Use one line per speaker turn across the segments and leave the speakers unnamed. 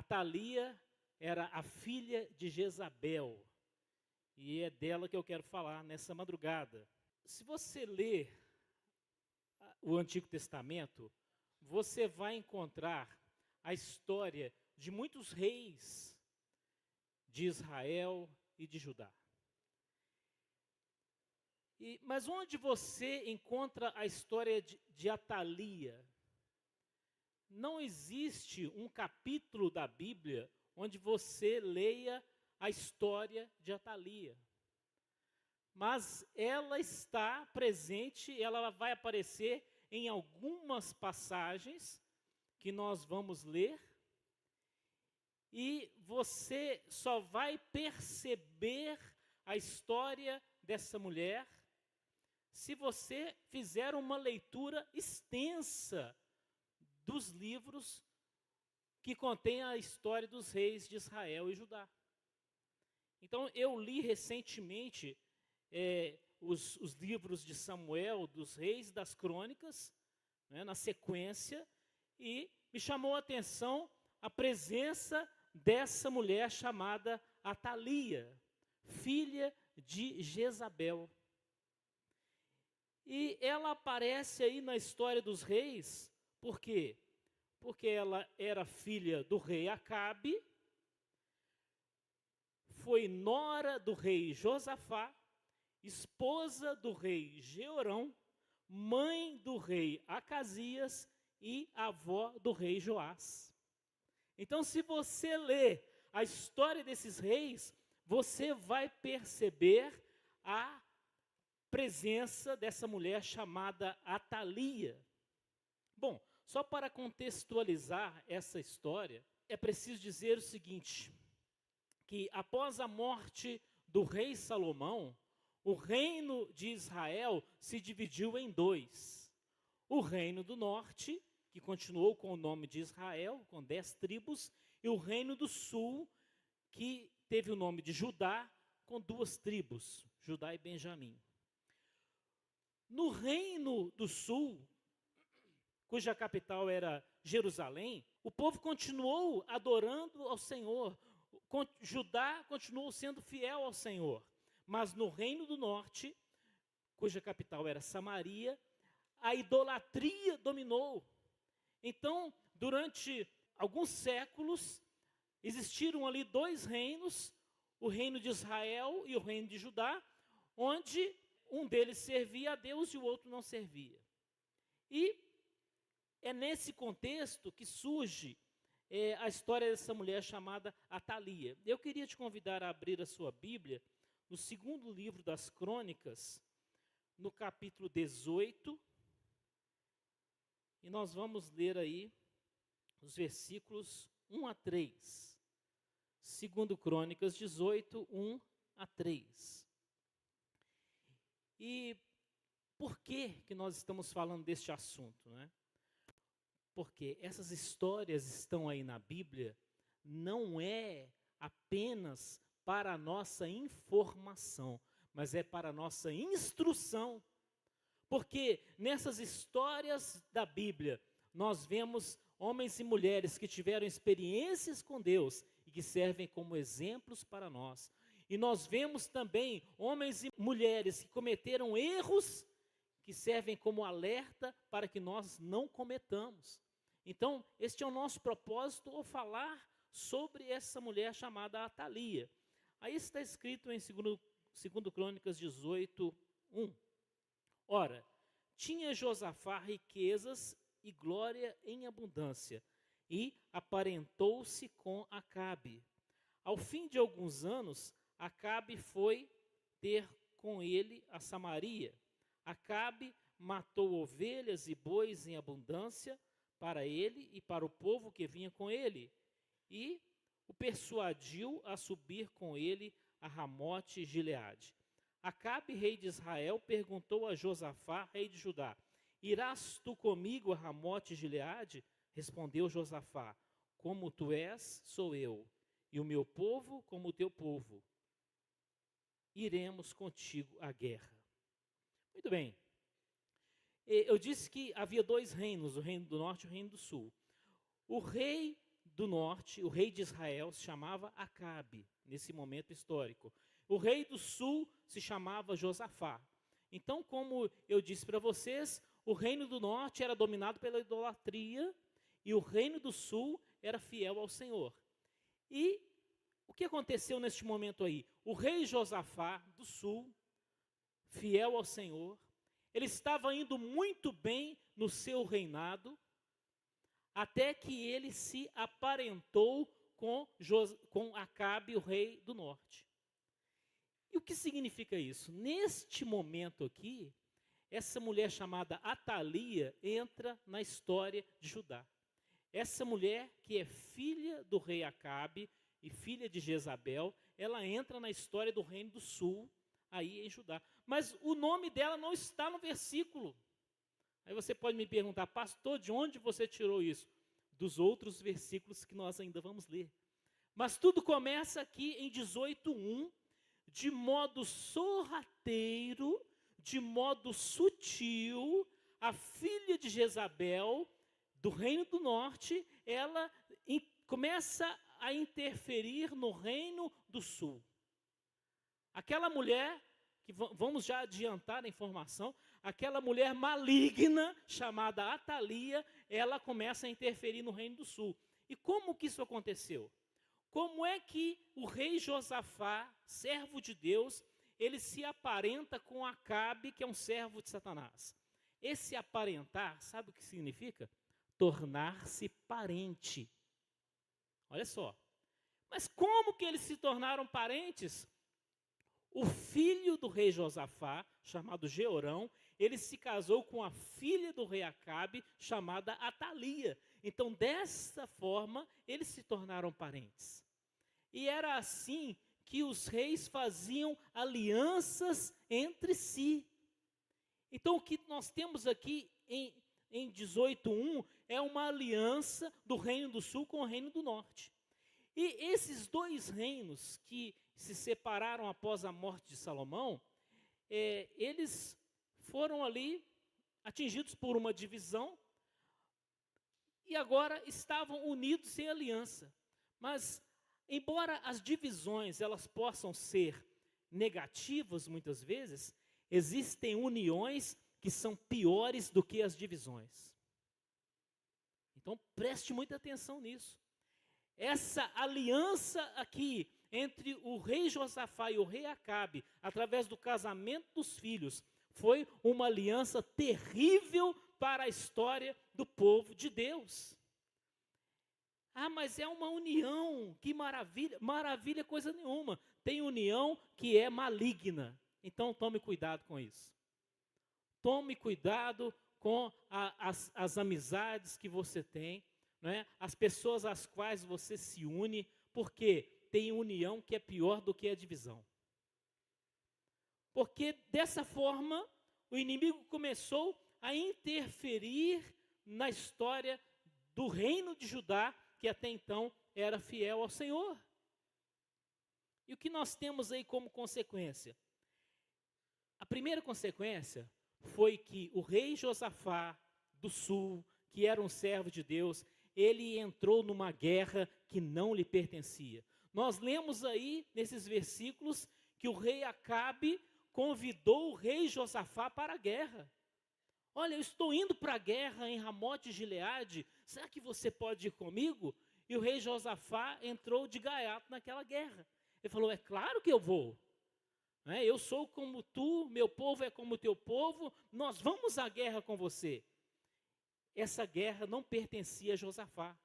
Atalia era a filha de Jezabel, e é dela que eu quero falar nessa madrugada. Se você ler o Antigo Testamento, você vai encontrar a história de muitos reis de Israel e de Judá. Mas onde você encontra a história de Atalia? Não existe um capítulo da Bíblia onde você leia a história de Atalia. Mas ela está presente, ela vai aparecer em algumas passagens que nós vamos ler. E você só vai perceber a história dessa mulher se você fizer uma leitura extensa dos livros que contêm a história dos reis de Israel e Judá. Então, eu li recentemente os livros de Samuel, dos reis, das crônicas, né, na sequência, e me chamou a atenção a presença dessa mulher chamada Atalia, filha de Jezabel. E ela aparece aí na história dos reis, por quê? Porque ela era filha do rei Acabe, foi nora do rei Josafá, esposa do rei Jeorão, mãe do rei Acasias e avó do rei Joás. Então, se você ler a história desses reis, você vai perceber a presença dessa mulher chamada Atalia. Bom, só para contextualizar essa história, é preciso dizer o seguinte, que após a morte do rei Salomão, o reino de Israel se dividiu em dois. O reino do norte, que continuou com o nome de Israel, com 10 tribos, e o reino do sul, que teve o nome de Judá, com 2 tribos, Judá e Benjamim. No reino do sul, cuja capital era Jerusalém, o povo continuou adorando ao Senhor. Judá continuou sendo fiel ao Senhor. Mas no reino do norte, cuja capital era Samaria, a idolatria dominou. Então, durante alguns séculos, existiram ali 2 reinos, o reino de Israel e o reino de Judá, onde um deles servia a Deus e o outro não servia. E é nesse contexto que surge a história dessa mulher chamada Atalia. Eu queria te convidar a abrir a sua Bíblia no 2º livro das Crônicas, no capítulo 18, e nós vamos ler aí os versículos 1 a 3. 2 Crônicas 18, 1 a 3. E por que nós estamos falando deste assunto, né? Porque essas histórias estão aí na Bíblia, não é apenas para a nossa informação, mas é para a nossa instrução. Porque nessas histórias da Bíblia, nós vemos homens e mulheres que tiveram experiências com Deus e que servem como exemplos para nós. E nós vemos também homens e mulheres que cometeram erros que servem como alerta para que nós não cometamos. Então, este é o nosso propósito, ou falar sobre essa mulher chamada Atalia. Aí está escrito em 2 Crônicas 18, 1. Ora, tinha Josafá riquezas e glória em abundância, e aparentou-se com Acabe. Ao fim de alguns anos, Acabe foi ter com ele a Samaria. Acabe matou ovelhas e bois em abundância para ele e para o povo que vinha com ele, e o persuadiu a subir com ele a Ramote Gileade. Acabe, rei de Israel, perguntou a Josafá, rei de Judá: irás tu comigo a Ramote Gileade? Respondeu Josafá: como tu és, sou eu, e o meu povo como o teu povo. Iremos contigo à guerra. Muito bem. Eu disse que havia 2 reinos, o reino do norte e o reino do sul. O rei do norte, o rei de Israel, se chamava Acabe, nesse momento histórico. O rei do sul se chamava Josafá. Então, como eu disse para vocês, o reino do norte era dominado pela idolatria e o reino do sul era fiel ao Senhor. E o que aconteceu neste momento aí? O rei Josafá do sul, fiel ao Senhor, ele estava indo muito bem no seu reinado, até que ele se aparentou com Acabe, o rei do norte. E o que significa isso? Neste momento aqui, essa mulher chamada Atalia entra na história de Judá. Essa mulher, que é filha do rei Acabe e filha de Jezabel, ela entra na história do reino do sul, aí em Judá. Mas o nome dela não está no versículo. Aí você pode me perguntar, pastor, de onde você tirou isso? Dos outros versículos que nós ainda vamos ler. Mas tudo começa aqui em 18:1, de modo sorrateiro, de modo sutil, a filha de Jezabel, do reino do norte, ela começa a interferir no reino do sul. Aquela mulher, que vamos já adiantar a informação, aquela mulher maligna, chamada Atalia, ela começa a interferir no reino do sul. E como que isso aconteceu? Como é que o rei Josafá, servo de Deus, ele se aparenta com Acabe, que é um servo de Satanás? Esse aparentar, sabe o que significa? Tornar-se parente. Olha só. Mas como que eles se tornaram parentes? O filho do rei Josafá, chamado Jeorão, ele se casou com a filha do rei Acabe, chamada Atalia. Então, dessa forma, eles se tornaram parentes. E era assim que os reis faziam alianças entre si. Então, o que nós temos aqui em 18:1 é uma aliança do reino do sul com o reino do norte. E esses dois reinos que se separaram após a morte de Salomão, eles foram ali atingidos por uma divisão e agora estavam unidos em aliança. Mas, embora as divisões elas possam ser negativas muitas vezes, existem uniões que são piores do que as divisões. Então, preste muita atenção nisso. Essa aliança aqui entre o rei Josafá e o rei Acabe, através do casamento dos filhos, foi uma aliança terrível para a história do povo de Deus. Ah, mas é uma união, que maravilha. Maravilha coisa nenhuma. Tem união que é maligna. Então tome cuidado com isso. Tome cuidado com as amizades que você tem, né? As pessoas às quais você se une, porque tem união que é pior do que a divisão. Porque dessa forma, o inimigo começou a interferir na história do reino de Judá, que até então era fiel ao Senhor. E o que nós temos aí como consequência? A primeira consequência foi que o rei Josafá do sul, que era um servo de Deus, ele entrou numa guerra que não lhe pertencia. Nós lemos aí, nesses versículos, que o rei Acabe convidou o rei Josafá para a guerra. Olha, eu estou indo para a guerra em Ramote de Gileade, será que você pode ir comigo? E o rei Josafá entrou de gaiato naquela guerra. Ele falou, é claro que eu vou. Eu sou como tu, meu povo é como o teu povo, nós vamos à guerra com você. Essa guerra não pertencia a Josafá.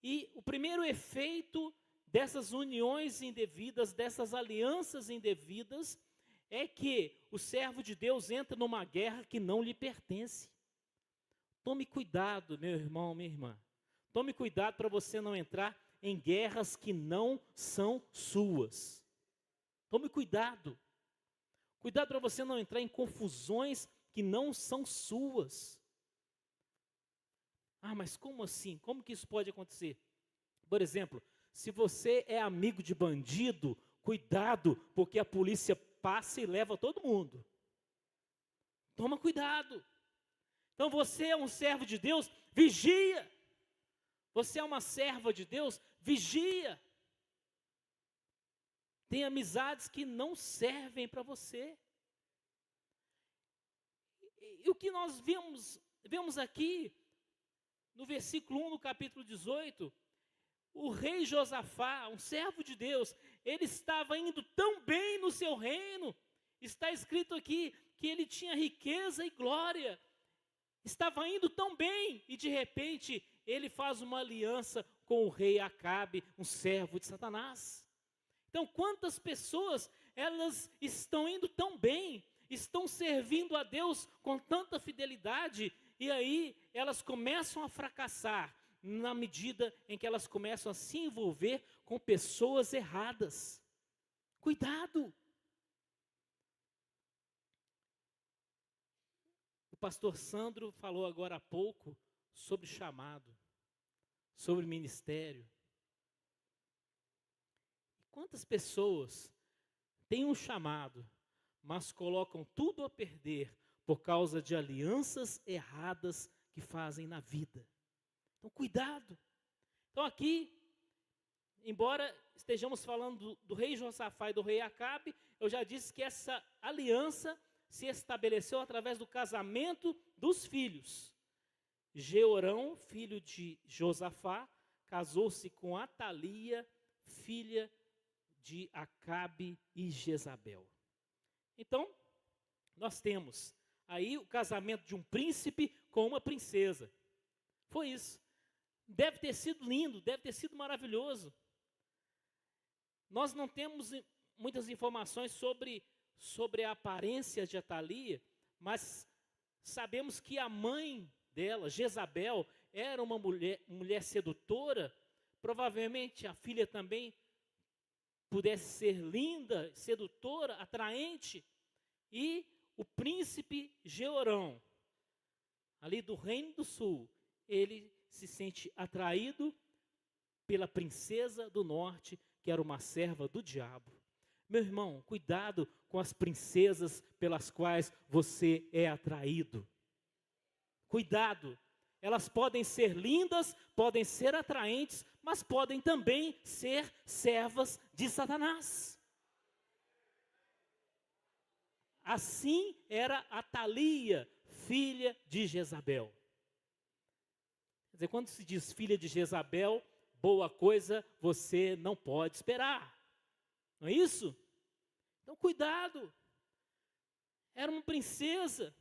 E o primeiro efeito dessas uniões indevidas, dessas alianças indevidas, é que o servo de Deus entra numa guerra que não lhe pertence. Tome cuidado, meu irmão, minha irmã. Tome cuidado para você não entrar em guerras que não são suas. Tome cuidado. Cuidado para você não entrar em confusões que não são suas. Ah, mas como assim? Como que isso pode acontecer? Por exemplo, se você é amigo de bandido, cuidado, porque a polícia passa e leva todo mundo. Toma cuidado. Então você é um servo de Deus, vigia. Você é uma serva de Deus, vigia. Tem amizades que não servem para você. E o que nós vemos aqui, no versículo 1, no capítulo 18, o rei Josafá, um servo de Deus, ele estava indo tão bem no seu reino. Está escrito aqui que ele tinha riqueza e glória. Estava indo tão bem e de repente ele faz uma aliança com o rei Acabe, um servo de Satanás. Então, quantas pessoas, elas estão indo tão bem, estão servindo a Deus com tanta fidelidade, e aí elas começam a fracassar, na medida em que elas começam a se envolver com pessoas erradas. Cuidado! O pastor Sandro falou agora há pouco sobre chamado, sobre ministério. Quantas pessoas têm um chamado, mas colocam tudo a perder por causa de alianças erradas que fazem na vida? Então, cuidado. Então, aqui, embora estejamos falando do rei Josafá e do rei Acabe, eu já disse que essa aliança se estabeleceu através do casamento dos filhos. Jeorão, filho de Josafá, casou-se com Atalia, filha de Acabe e Jezabel. Então, nós temos aí o casamento de um príncipe com uma princesa. Foi isso. Deve ter sido lindo, deve ter sido maravilhoso. Nós não temos muitas informações sobre a aparência de Atalia, mas sabemos que a mãe dela, Jezabel, era uma mulher sedutora. Provavelmente a filha também pudesse ser linda, sedutora, atraente. E o príncipe Jeorão, ali do Reino do Sul, ele se sente atraído pela princesa do norte, que era uma serva do diabo. Meu irmão, cuidado com as princesas pelas quais você é atraído. Cuidado, elas podem ser lindas, podem ser atraentes, mas podem também ser servas de Satanás. Assim era Atalia, filha de Jezabel. Quer dizer, quando se diz filha de Jezabel, boa coisa você não pode esperar. Não é isso? Então, cuidado. Era uma princesa.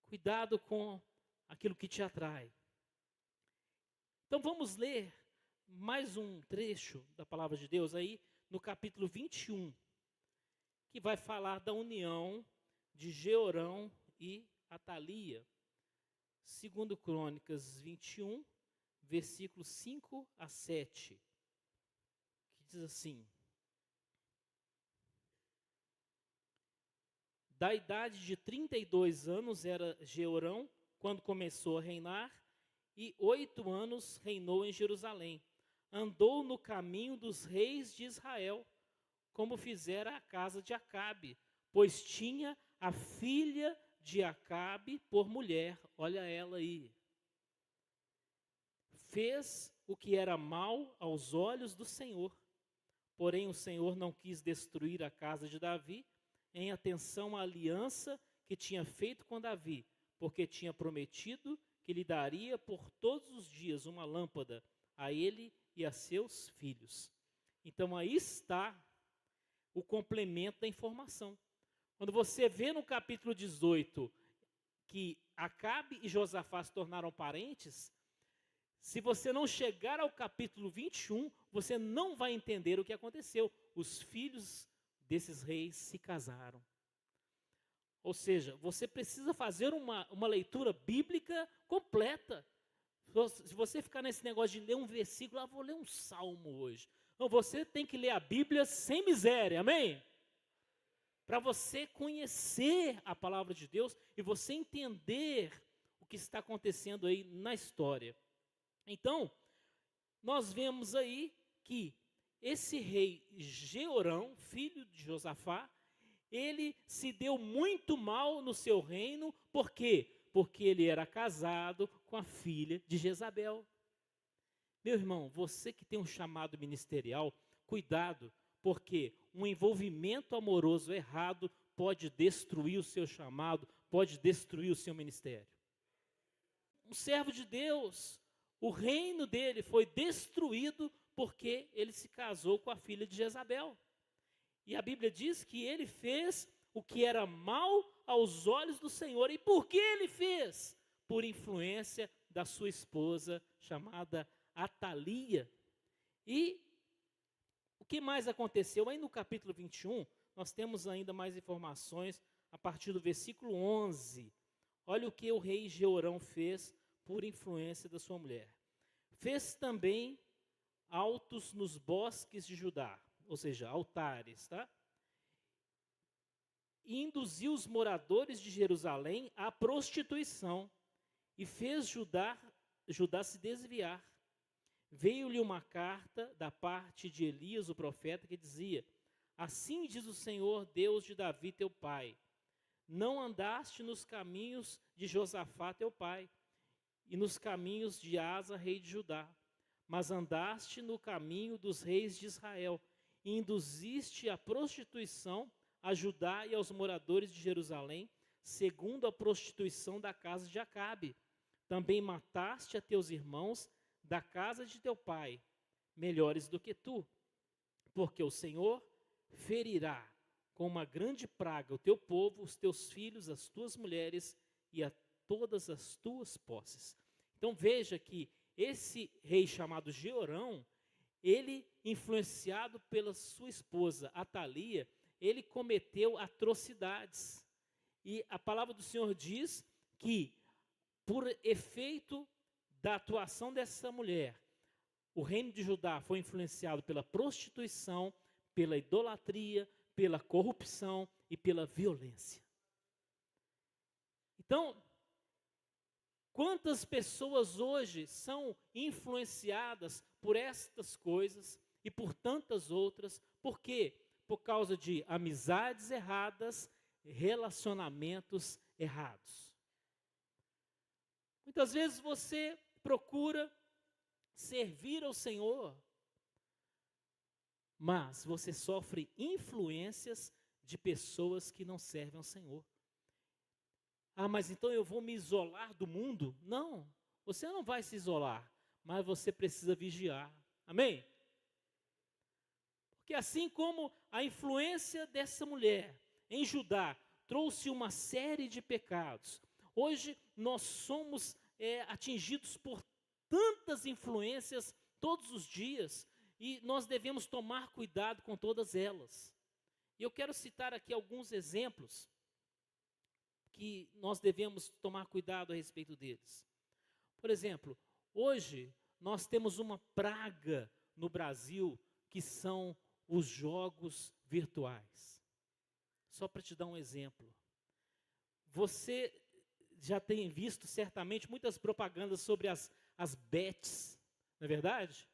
Cuidado com aquilo que te atrai. Então, vamos ler mais um trecho da palavra de Deus aí, no capítulo 21, que vai falar da união de Jeorão e Atalia. 2 Crônicas 21, versículos 5 a 7, que diz assim: da idade de 32 anos era Jeorão quando começou a reinar, e 8 anos reinou em Jerusalém. Andou no caminho dos reis de Israel, como fizera a casa de Acabe, pois tinha a filha de Acabe por mulher. Olha ela aí. Fez o que era mal aos olhos do Senhor. Porém, o Senhor não quis destruir a casa de Davi, em atenção à aliança que tinha feito com Davi, porque tinha prometido que lhe daria por todos os dias uma lâmpada a ele e a seus filhos. Então, aí está o complemento da informação. Quando você vê no capítulo 18 que Acabe e Josafá se tornaram parentes, se você não chegar ao capítulo 21, você não vai entender o que aconteceu. Os filhos desses reis se casaram. Ou seja, você precisa fazer uma leitura bíblica completa. Se você ficar nesse negócio de ler um versículo, vou ler um salmo hoje. Então, você tem que ler a Bíblia sem miséria, amém? Para você conhecer a palavra de Deus e você entender o que está acontecendo aí na história. Então, nós vemos aí que esse rei Jeorão, filho de Josafá, ele se deu muito mal no seu reino. Por quê? Porque ele era casado com a filha de Jezabel. Meu irmão, você que tem um chamado ministerial, cuidado, porque um envolvimento amoroso errado pode destruir o seu chamado, pode destruir o seu ministério. Um servo de Deus, o reino dele foi destruído porque ele se casou com a filha de Jezabel. E a Bíblia diz que ele fez o que era mal aos olhos do Senhor. E por que ele fez? Por influência da sua esposa, chamada Atalia. E o que mais aconteceu? Aí no capítulo 21, nós temos ainda mais informações a partir do versículo 11. Olha o que o rei Jeorão fez por influência da sua mulher. Fez também altos nos bosques de Judá, ou seja, altares, tá? E induziu os moradores de Jerusalém à prostituição e fez Judá se desviar. Veio-lhe uma carta da parte de Elias, o profeta, que dizia: assim diz o Senhor, Deus de Davi, teu pai, não andaste nos caminhos de Josafá, teu pai, e nos caminhos de Asa, rei de Judá, mas andaste no caminho dos reis de Israel, e induziste a prostituição a Judá e aos moradores de Jerusalém, segundo a prostituição da casa de Acabe. Também mataste a teus irmãos da casa de teu pai, melhores do que tu, porque o Senhor ferirá com uma grande praga o teu povo, os teus filhos, as tuas mulheres e a todas as tuas posses. Então veja que esse rei chamado Jeorão, ele, influenciado pela sua esposa Atalia, ele cometeu atrocidades. E a palavra do Senhor diz que, por efeito da atuação dessa mulher, o reino de Judá foi influenciado pela prostituição, pela idolatria, pela corrupção e pela violência. Então, quantas pessoas hoje são influenciadas por estas coisas e por tantas outras? Por quê? Por causa de amizades erradas, relacionamentos errados. Muitas vezes você procura servir ao Senhor, mas você sofre influências de pessoas que não servem ao Senhor. Ah, mas então eu vou me isolar do mundo? Não, você não vai se isolar, mas você precisa vigiar. Amém? Porque assim como a influência dessa mulher em Judá trouxe uma série de pecados, hoje nós somos atingidos por tantas influências todos os dias, e nós devemos tomar cuidado com todas elas. E eu quero citar aqui alguns exemplos que nós devemos tomar cuidado a respeito deles. Por exemplo, hoje nós temos uma praga no Brasil que são os jogos virtuais. Só para te dar um exemplo. Você já tem visto certamente muitas propagandas sobre as bets, não é verdade?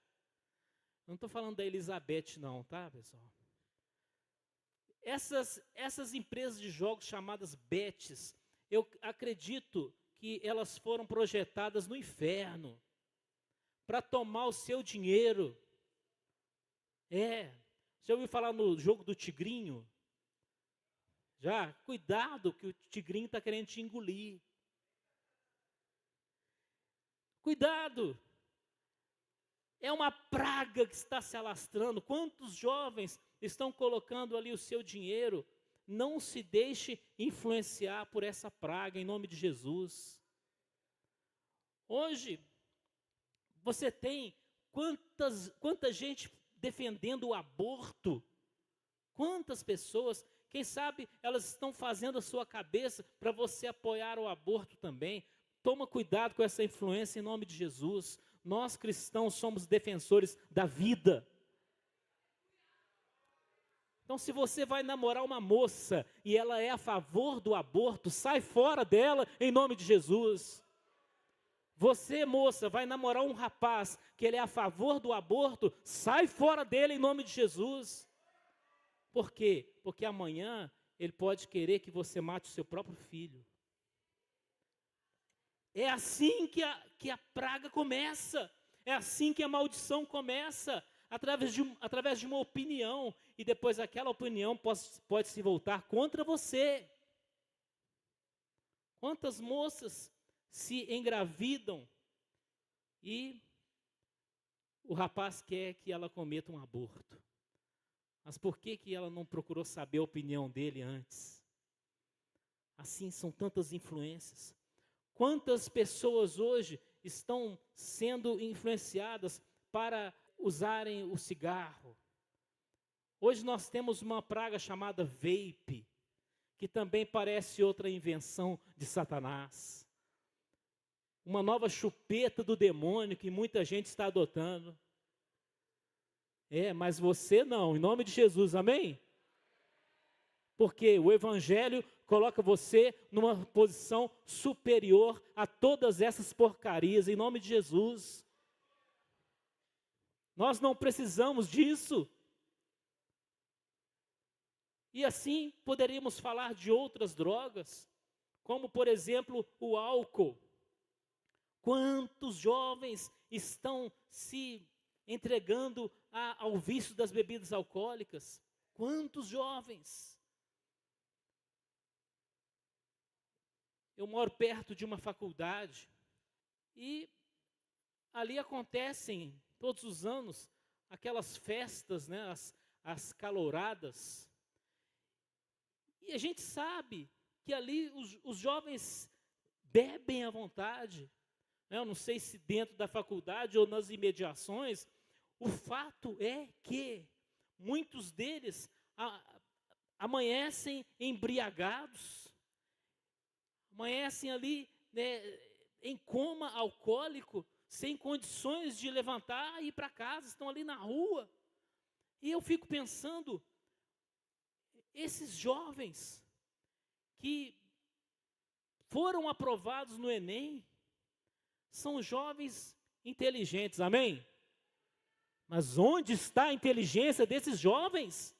Não estou falando da Elizabeth não, tá, pessoal? Essas empresas de jogos chamadas bets, eu acredito que elas foram projetadas no inferno para tomar o seu dinheiro. Já ouviu falar no jogo do tigrinho? Já? Cuidado que o tigrinho está querendo te engolir. Cuidado! É uma praga que está se alastrando. Quantos jovens estão colocando ali o seu dinheiro? Não se deixe influenciar por essa praga, em nome de Jesus. Hoje, você tem quanta gente defendendo o aborto. Quantas pessoas, quem sabe, elas estão fazendo a sua cabeça para você apoiar o aborto também. Toma cuidado com essa influência em nome de Jesus. Nós cristãos somos defensores da vida. Então, se você vai namorar uma moça e ela é a favor do aborto, sai fora dela em nome de Jesus. Você, moça, vai namorar um rapaz que ele é a favor do aborto, sai fora dele em nome de Jesus. Por quê? Porque amanhã ele pode querer que você mate o seu próprio filho. É assim que a praga começa. É assim que a maldição começa. Através de uma opinião. E depois aquela opinião pode se voltar contra você. Quantas moças se engravidam e o rapaz quer que ela cometa um aborto? Mas por que ela não procurou saber a opinião dele antes? Assim são tantas influências. Quantas pessoas hoje estão sendo influenciadas para usarem o cigarro? Hoje nós temos uma praga chamada vape, que também parece outra invenção de Satanás. Uma nova chupeta do demônio que muita gente está adotando. Mas você não, em nome de Jesus, amém? Porque o Evangelho coloca você numa posição superior a todas essas porcarias, em nome de Jesus. Nós não precisamos disso. E assim poderíamos falar de outras drogas, como por exemplo o álcool. Quantos jovens estão se entregando ao vício das bebidas alcoólicas? Quantos jovens? Eu moro perto de uma faculdade e ali acontecem todos os anos aquelas festas, né, as caloradas. E a gente sabe que ali os jovens bebem à vontade. Eu não sei se dentro da faculdade ou nas imediações. O fato é que muitos deles amanhecem embriagados. Amanhecem ali, né, em coma alcoólico, sem condições de levantar e ir para casa, estão ali na rua. E eu fico pensando, esses jovens que foram aprovados no Enem, são jovens inteligentes, amém? Mas onde está a inteligência desses jovens?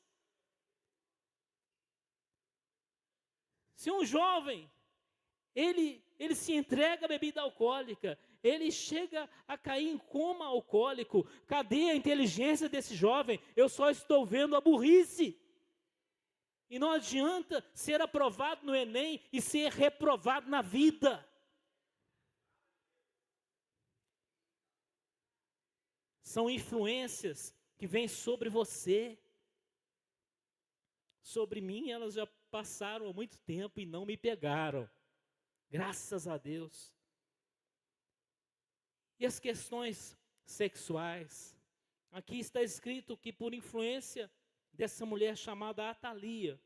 Se um jovem ele se entrega à bebida alcoólica, ele chega a cair em coma alcoólico, cadê a inteligência desse jovem? Eu só estou vendo a burrice. E não adianta ser aprovado no Enem e ser reprovado na vida. São influências que vêm sobre você. Sobre mim, elas já passaram há muito tempo e não me pegaram. Graças a Deus. E as questões sexuais. Aqui está escrito que por influência dessa mulher chamada Atalia,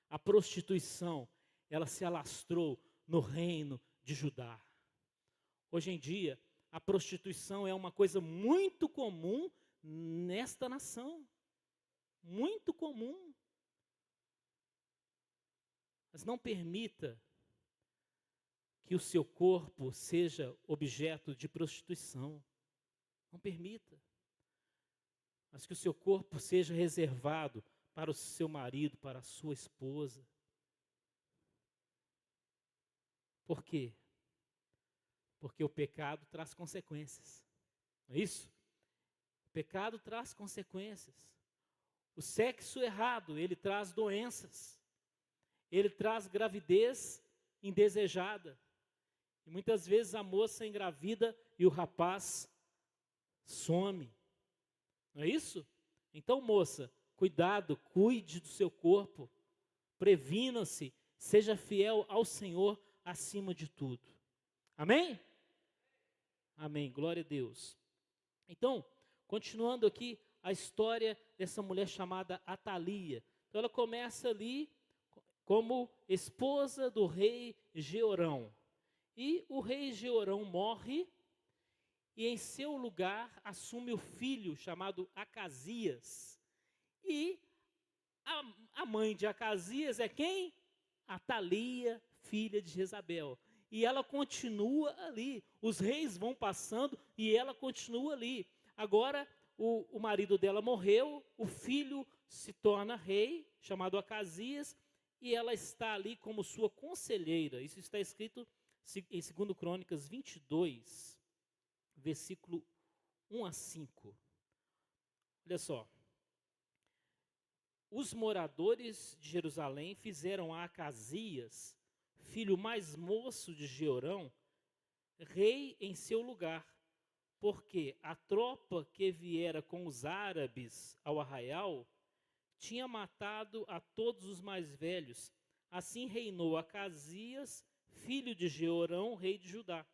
a prostituição, ela se alastrou no reino de Judá. Hoje em dia, a prostituição é uma coisa muito comum nesta nação. Muito comum. Mas não permita que o seu corpo seja objeto de prostituição. Não permita. Mas que o seu corpo seja reservado para o seu marido, para a sua esposa. Por quê? Porque o pecado traz consequências. Não é isso? O pecado traz consequências. O sexo errado, ele traz doenças. Ele traz gravidez indesejada. E muitas vezes a moça engravida e o rapaz some. Não é isso? Então, moça, cuidado, cuide do seu corpo. Previna-se, seja fiel ao Senhor acima de tudo. Amém? Amém, glória a Deus. Então, continuando aqui a história dessa mulher chamada Atalia. Então, ela começa ali como esposa do rei Jeorão. E o rei Jeorão morre e em seu lugar assume o filho chamado Acasias. E a mãe de Acasias é quem? Atalia, filha de Jezabel. E ela continua ali. Os reis vão passando e ela continua ali. Agora o marido dela morreu, o filho se torna rei, chamado Acasias, e ela está ali como sua conselheira. Isso está escrito em 2 Crônicas 22, versículo 1 a 5. Olha só. Os moradores de Jerusalém fizeram a Acasias, filho mais moço de Jeorão, rei em seu lugar, porque a tropa que viera com os árabes ao arraial tinha matado a todos os mais velhos. Assim reinou Acasias, filho de Jeorão, rei de Judá.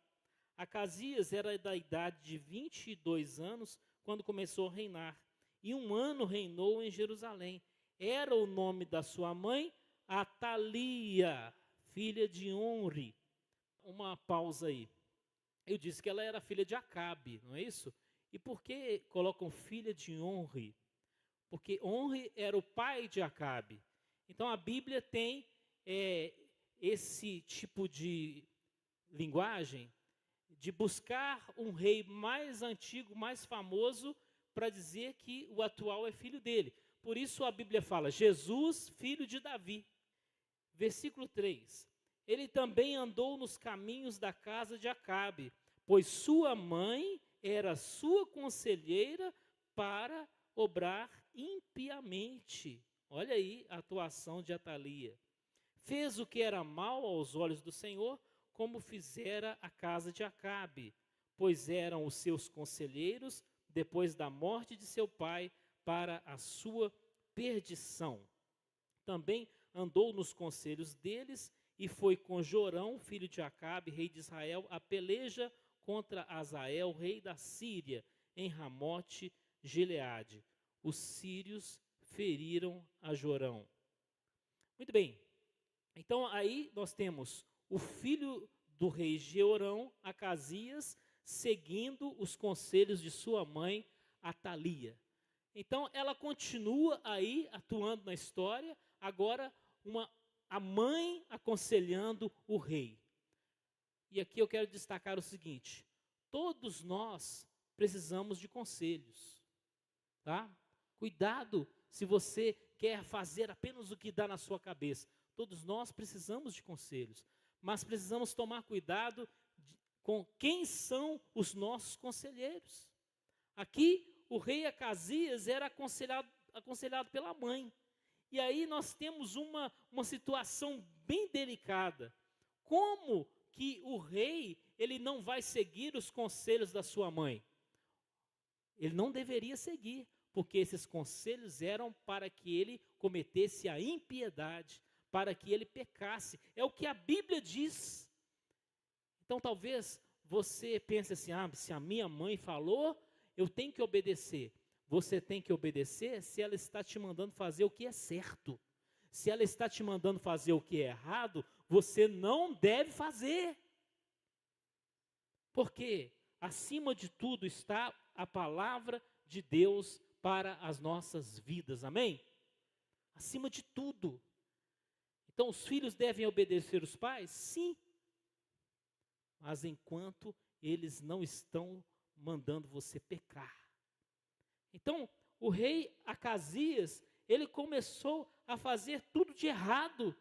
Acasias era da idade de 22 anos quando começou a reinar, e 1 ano reinou em Jerusalém. Era o nome da sua mãe, Atalia, filha de Onri. Uma pausa aí. Eu disse que ela era filha de Acabe, não é isso? E por que colocam filha de Onri? Porque Onri era o pai de Acabe. Então a Bíblia tem esse tipo de linguagem de buscar um rei mais antigo, mais famoso, para dizer que o atual é filho dele. Por isso a Bíblia fala, Jesus, filho de Davi. Versículo 3. Ele também andou nos caminhos da casa de Acabe, pois sua mãe era sua conselheira para obrar impiamente. Olha aí a atuação de Atalia. Fez o que era mal aos olhos do Senhor, como fizera a casa de Acabe, pois eram os seus conselheiros, depois da morte de seu pai, para a sua perdição. Também andou nos conselhos deles e foi com Jorão, filho de Acabe, rei de Israel, a peleja contra Azael, rei da Síria, em Ramote Gileade. Os sírios feriram a Jorão. Muito bem, então aí nós temos o filho do rei Jeorão, Acasias, seguindo os conselhos de sua mãe, Atalia. Então ela continua aí atuando na história, agora a mãe aconselhando o rei. E aqui eu quero destacar o seguinte: todos nós precisamos de conselhos, tá? Cuidado se você quer fazer apenas o que dá na sua cabeça. Todos nós precisamos de conselhos, mas precisamos tomar cuidado com quem são os nossos conselheiros. Aqui o rei Acasias era aconselhado pela mãe. E aí nós temos uma situação bem delicada. Como que o rei ele não vai seguir os conselhos da sua mãe? Ele não deveria seguir, porque esses conselhos eram para que ele cometesse a impiedade, para que ele pecasse. É o que a Bíblia diz. Então talvez você pense assim, se a minha mãe falou, eu tenho que obedecer. Você tem que obedecer se ela está te mandando fazer o que é certo. Se ela está te mandando fazer o que é errado, você não deve fazer. Porque acima de tudo está a palavra de Deus para as nossas vidas, amém? Acima de tudo. Então os filhos devem obedecer os pais? Sim. Mas enquanto eles não estão mandando você pecar. Então, o rei Acasias, ele começou a fazer tudo de errado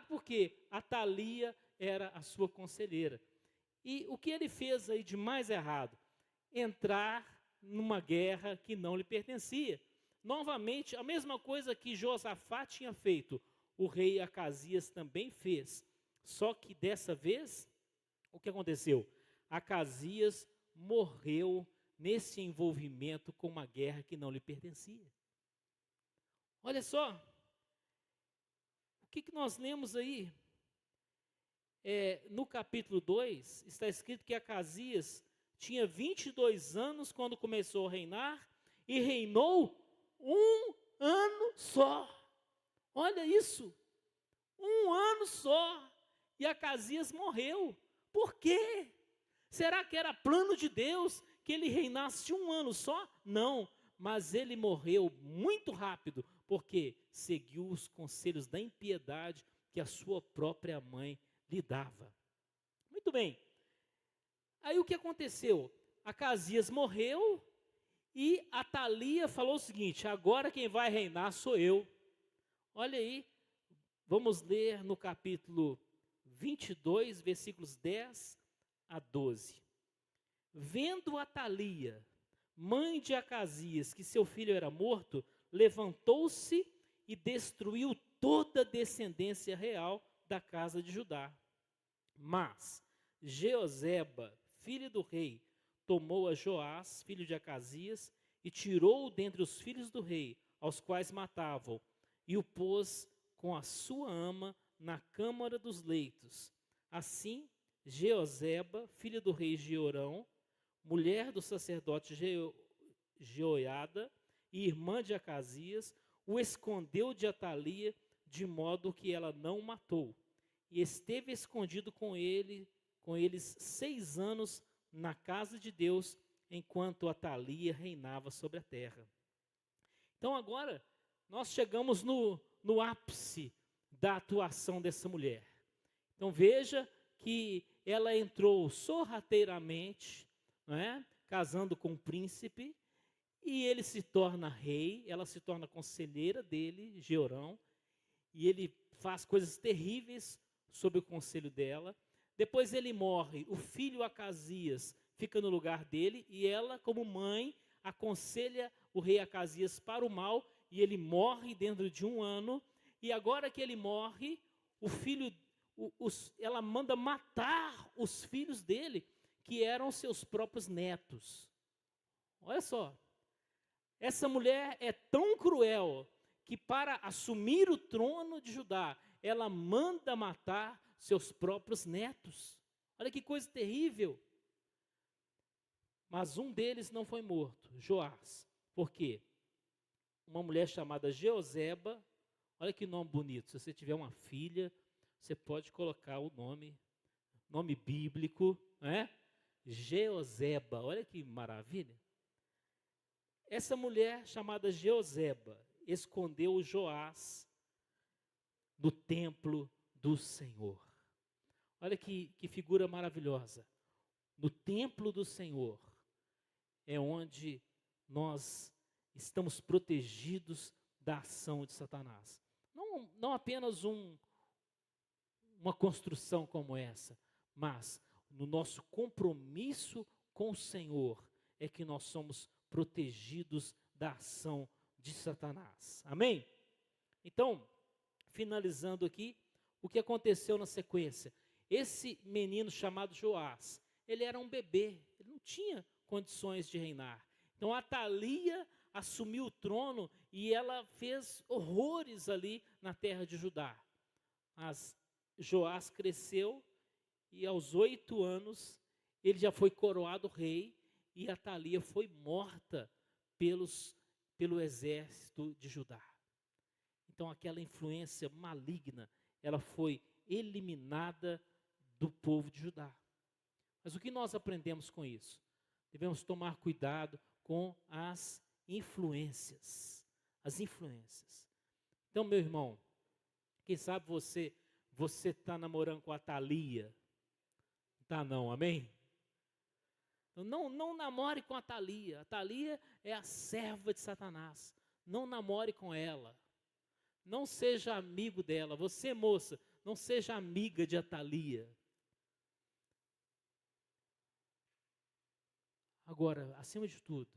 porque Atalia era a sua conselheira. E o que ele fez aí de mais errado? Entrar numa guerra que não lhe pertencia. Novamente, a mesma coisa que Josafá tinha feito, o rei Acasias também fez. Só que dessa vez, o que aconteceu? Acasias morreu nesse envolvimento com uma guerra que não lhe pertencia. Olha só, o que nós lemos aí? No capítulo 2, está escrito que Acasias tinha 22 anos quando começou a reinar e reinou 1 ano só. Olha isso, 1 ano só. E Acasias morreu. Por quê? Será que era plano de Deus que ele reinasse 1 ano só? Não, mas ele morreu muito rápido, porque seguiu os conselhos da impiedade que a sua própria mãe lhe dava. Muito bem, aí o que aconteceu? Acasias morreu e Atalia falou o seguinte, agora quem vai reinar sou eu. Olha aí, vamos ler no capítulo 22, versículos 10 a 12. Vendo Atalia, mãe de Acasias, que seu filho era morto, levantou-se e destruiu toda a descendência real da casa de Judá. Mas Jeoseba, filho do rei, tomou a Joás, filho de Acasias, e tirou-o dentre os filhos do rei, aos quais matavam, e o pôs com a sua ama na câmara dos leitos. Assim, Jeoseba, filha do rei Jeorão, mulher do sacerdote Jeoiada e irmã de Acasias, o escondeu de Atalia, de modo que ela não o matou. E esteve escondido com eles 6 anos na casa de Deus, enquanto Atalia reinava sobre a terra. Então agora, nós chegamos no ápice da atuação dessa mulher. Então veja que ela entrou sorrateiramente, não é? Casando com um príncipe, e ele se torna rei, ela se torna conselheira dele, Jeorão, e ele faz coisas terríveis sob o conselho dela. Depois ele morre, o filho Acasias fica no lugar dele, e ela, como mãe, aconselha o rei Acasias para o mal, e ele morre dentro de 1 ano, e agora que ele morre, ela manda matar os filhos dele, que eram seus próprios netos. Olha só, essa mulher é tão cruel, que para assumir o trono de Judá, ela manda matar seus próprios netos. Olha que coisa terrível. Mas um deles não foi morto, Joás. Por quê? Uma mulher chamada Jeoseba, olha que nome bonito. Se você tiver uma filha, você pode colocar o nome bíblico, né? Jeoseba, olha que maravilha. Essa mulher chamada Jeoseba escondeu o Joás do templo do Senhor. Olha que figura maravilhosa. No templo do Senhor é onde nós estamos protegidos da ação de Satanás. Não apenas uma construção como essa, mas no nosso compromisso com o Senhor é que nós somos protegidos da ação de Satanás. Amém? Então, finalizando aqui, o que aconteceu na sequência? Esse menino chamado Joás, ele era um bebê, ele não tinha condições de reinar. Então Atalia assumiu o trono e ela fez horrores ali na terra de Judá. Mas Joás cresceu e aos 8 anos ele já foi coroado rei, e Atalia foi morta pelo exército de Judá. Então aquela influência maligna, ela foi eliminada do povo de Judá. Mas o que nós aprendemos com isso? Devemos tomar cuidado com as influências. As influências. Então, meu irmão, quem sabe você está namorando com a Atalia? Tá não, amém? Então, não namore com a Atalia. A Atalia é a serva de Satanás. Não namore com ela. Não seja amigo dela. Você, moça, não seja amiga de Atalia. Agora, acima de tudo,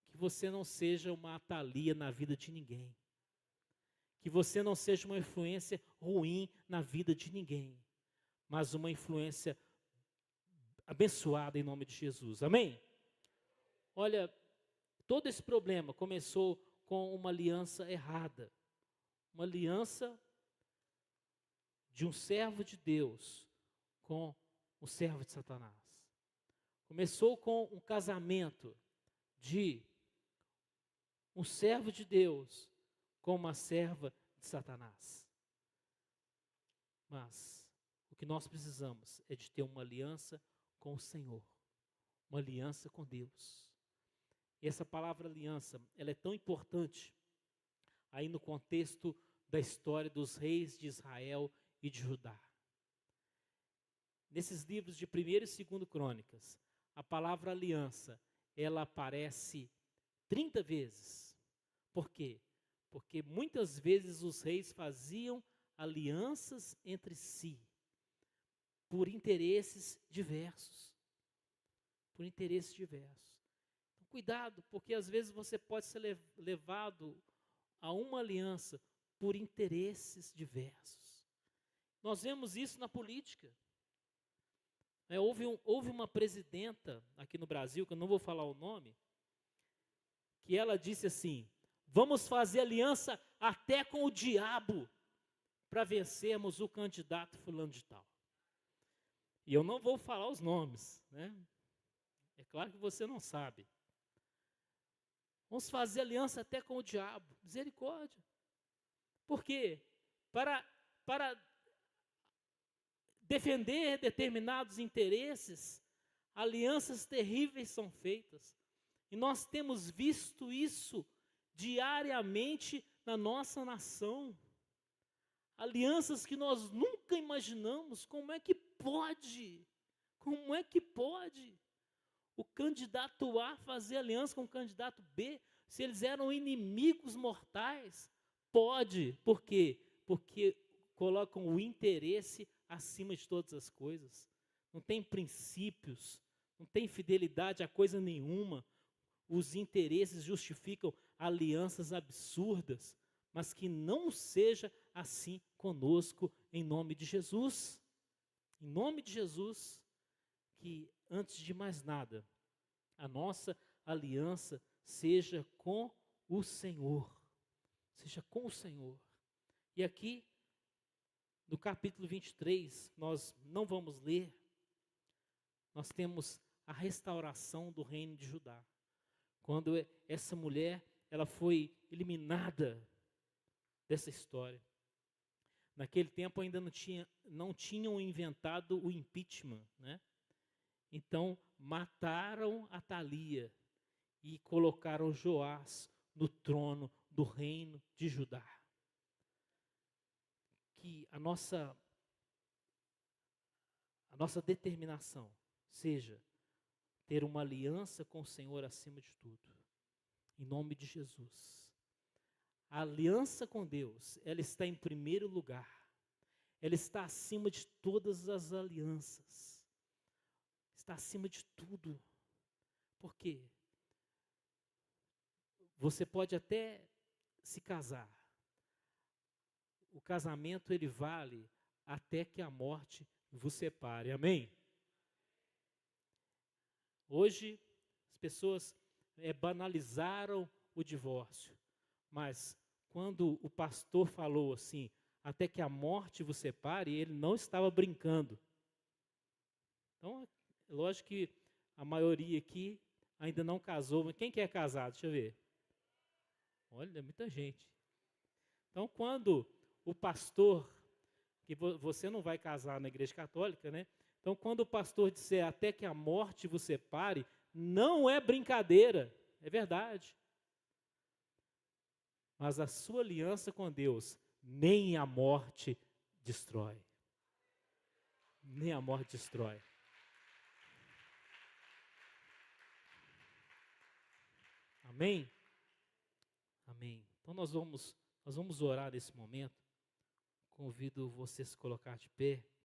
que você não seja uma Atalia na vida de ninguém. Que você não seja uma influência ruim na vida de ninguém, mas uma influência abençoada em nome de Jesus. Amém? Olha, todo esse problema começou com uma aliança errada. Uma aliança de um servo de Deus com o servo de Satanás. Começou com um casamento de um servo de Deus com uma serva de Satanás. Mas o que nós precisamos é de ter uma aliança com o Senhor, uma aliança com Deus. E essa palavra aliança, ela é tão importante aí no contexto da história dos reis de Israel e de Judá. Nesses livros de 1ª e 2ª Crônicas, a palavra aliança, ela aparece 30 vezes. Por quê? Porque muitas vezes os reis faziam alianças entre si. por interesses diversos. Por interesses diversos. Então, cuidado, porque às vezes você pode ser levado a uma aliança por interesses diversos. Nós vemos isso na política. Houve uma presidenta aqui no Brasil, que eu não vou falar o nome, que ela disse assim: vamos fazer aliança até com o diabo para vencermos o candidato fulano de tal. E eu não vou falar os nomes, né? É claro que você não sabe. Vamos fazer aliança até com o diabo. Misericórdia. Por quê? Para defender determinados interesses, alianças terríveis são feitas. E nós temos visto isso diariamente na nossa nação. Alianças que nós nunca imaginamos. Como é que pode? Como é que pode o candidato A fazer aliança com o candidato B, se eles eram inimigos mortais? Pode. Por quê? Porque colocam o interesse acima de todas as coisas. Não tem princípios, não tem fidelidade a coisa nenhuma. Os interesses justificam alianças absurdas, mas que não seja assim conosco, em nome de Jesus. Em nome de Jesus, que antes de mais nada, a nossa aliança seja com o Senhor. Seja com o Senhor. E aqui, no capítulo 23, nós não vamos ler, nós temos a restauração do reino de Judá. Quando essa mulher, ela foi eliminada dessa história. Naquele tempo ainda não tinham inventado o impeachment, né? Então mataram Atalia e colocaram Joás no trono do reino de Judá. Que a nossa determinação seja ter uma aliança com o Senhor acima de tudo. Em nome de Jesus. A aliança com Deus, ela está em primeiro lugar. Ela está acima de todas as alianças. Está acima de tudo. Por quê? Você pode até se casar. O casamento, ele vale até que a morte vos separe. Amém? Hoje, as pessoas banalizaram o divórcio. Mas quando o pastor falou assim, até que a morte vos separe, ele não estava brincando. Então, é lógico que a maioria aqui ainda não casou, mas quem que é casado? Deixa eu ver. Olha, é muita gente. Então, quando o pastor, que você não vai casar na igreja católica, né? Então, quando o pastor disser até que a morte vos separe, não é brincadeira, é verdade. Mas a sua aliança com Deus, nem a morte destrói. Nem a morte destrói. Amém? Amém. Então nós vamos orar nesse momento. Convido você a se colocar de pé.